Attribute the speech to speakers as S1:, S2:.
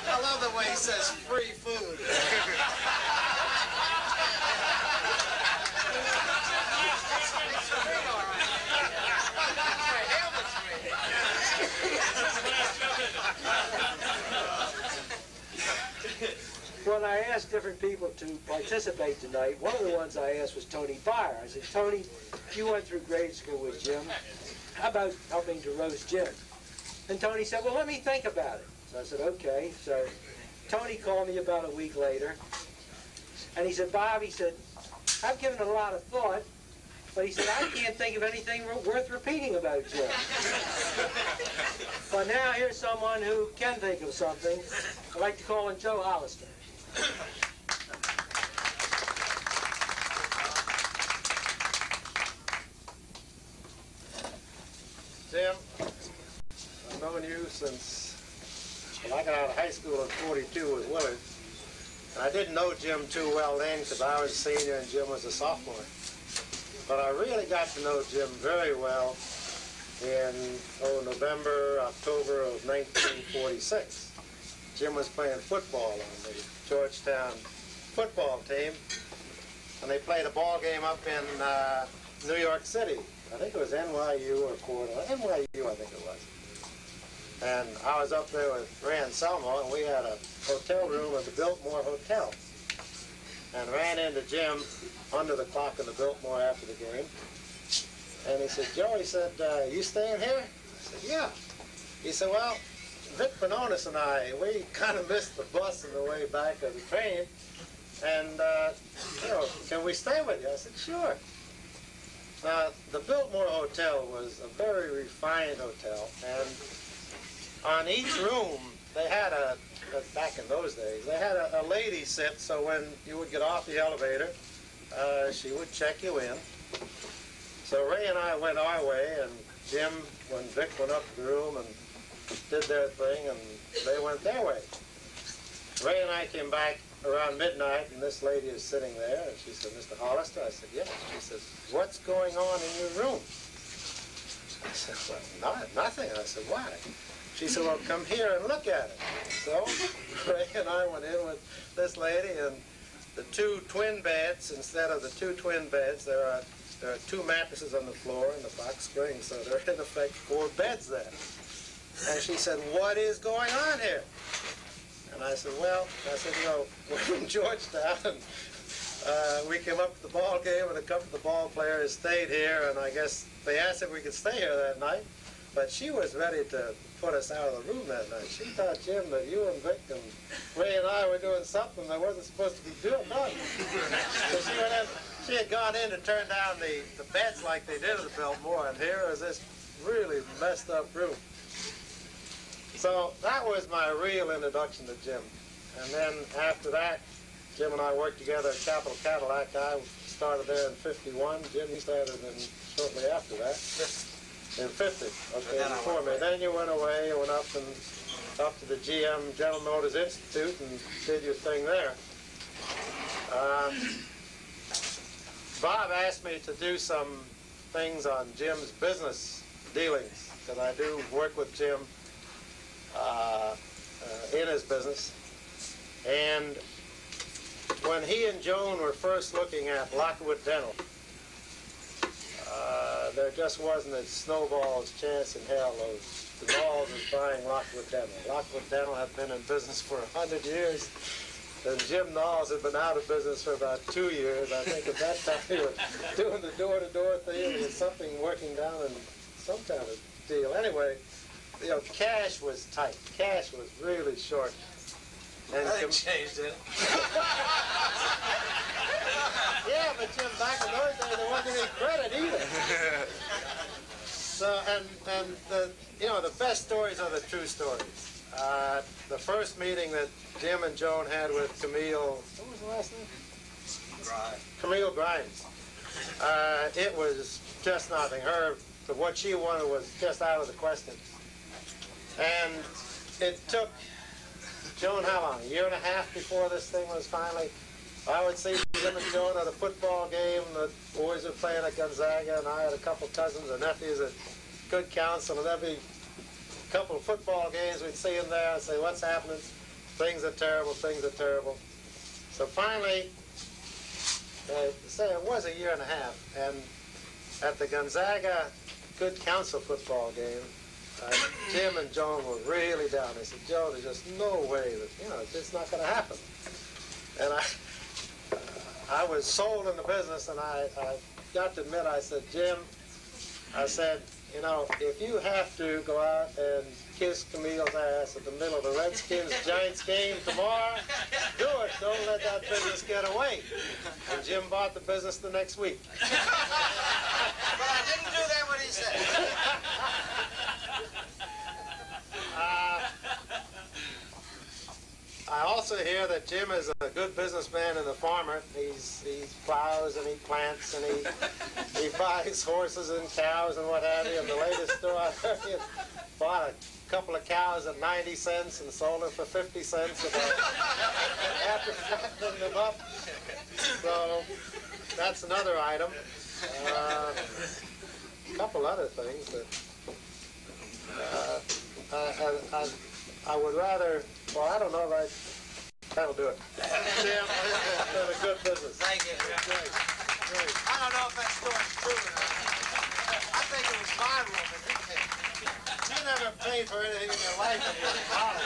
S1: I love the way he says free food.
S2: When I asked different people to participate tonight, one of the ones I asked was Tony Byer. I said, Tony, you went through grade school with Jim. How about helping to roast Jim? And Tony said, well, let me think about it. So I said, okay. So Tony called me about a week later, and he said, Bob, he said, I've given it a lot of thought, but he said, I can't think of anything worth repeating about Jim. But now here's someone who can think of something. I'd like to call in Joe Hollister.
S3: Jim, I've known you since I got out of high school in '42 with Willard. And I didn't know Jim too well then because I was a senior and Jim was a sophomore. But I really got to know Jim very well in November, October of 1946. Jim was playing football on the Georgetown football team, and they played a ball game up in New York City. I think it was NYU or Cornell. NYU, I think it was. And I was up there with Ray Anselmo, and we had a hotel room at the Biltmore Hotel. And ran into Jim under the clock in the Biltmore after the game. And he said, Joe, he said, you staying here? I said, yeah. He said, well, Vic Bononis and I, we kind of missed the bus on the way back of the train. And, you know, can we stay with you? I said, sure. Now, the Biltmore Hotel was a very refined hotel. And on each room, they had back in those days, they had a lady sit, so when you would get off the elevator, she would check you in. So Ray and I went our way, and Jim, when Vic went up to the room and did their thing, and they went their way. Ray and I came back around midnight, and this lady is sitting there, and she said, Mr. Hollister? I said, yes. She says, what's going on in your room? I said, well, nothing. I said, why? She said, well, come here and look at it. So Ray and I went in with this lady, and the two twin beds, instead of the two twin beds, there are two mattresses on the floor and the box springs, so there are in effect 4 beds there. And she said, what is going on here? And I said, well, you know, we're in Georgetown, and we came up to the ball game, and a couple of the ball players stayed here, and I guess they asked if we could stay here that night. But she was ready to put us out of the room that night. She thought, Jim, that you and Vic and Ray and I were doing something that wasn't supposed to be doing. So she went in, she had gone in to turn down the beds like they did at the Biltmore, and here was this really messed up room. So that was my real introduction to Jim. And then after that, Jim and I worked together at Capital Cadillac. I started there in '51. Jim, he started shortly after that. In 50, okay, before me. Then you went away, you went up to the GM, General Motors Institute, and did your thing there. Bob asked me to do some things on Jim's business dealings, because I do work with Jim in his business. And when he and Joan were first looking at Lockwood Dental, there just wasn't a snowball's chance in hell of the Nalls was buying Lockwood Dental. Lockwood Dental had been in business for 100 years, and Jim Nalls had been out of business for about 2 years. I think at that time he was doing the door-to-door thing, and he had something working down in some kind of deal. Anyway, you know, cash was tight. Cash was really short. And
S1: nothing changed, did it?
S3: Yeah, but Jim, back in those days, there wasn't any credit either. So, and the, you know, the best stories are the true stories. The first meeting that Jim and Joan had with Camille, what was the last name?
S1: Grimes.
S3: Camille Grimes. It was just nothing. What she wanted was just out of the question. And it took Joan how long? A year and a half before this thing was finally. I would see Jim and Joan at a football game. The boys were playing at Gonzaga, and I had a couple cousins or nephews at Good Counsel, and there'd be a couple of football games, we'd see him there and say, what's happening? Things are terrible, things are terrible. So finally, say it was a year and a half, and at the Gonzaga Good Counsel football game, Jim and Joan were really down. They said, Joe, there's just no way that, it's just not going to happen. And I was sold in the business, and I got to admit, I said, Jim, I said, if you have to go out and kiss Camille's ass at the middle of the Redskins-Giants game tomorrow, do it. Don't let that business get away. And Jim bought the business the next week.
S1: But I didn't do that what he said.
S3: I also hear that Jim is a good businessman and a farmer. He plows and he plants and he buys horses and cows and what have you. And the latest story I heard, he bought a couple of cows at 90 cents and sold them for 50 cents after fattening them up. So that's another item. A couple other things that I would rather. Well, I don't know if that'll do it. Jim, it's been a good business.
S1: Thank you.
S3: Great.
S1: I don't know if that story's true or not. I think it was my room and he paid.
S3: You never paid for anything in your life when you were in college.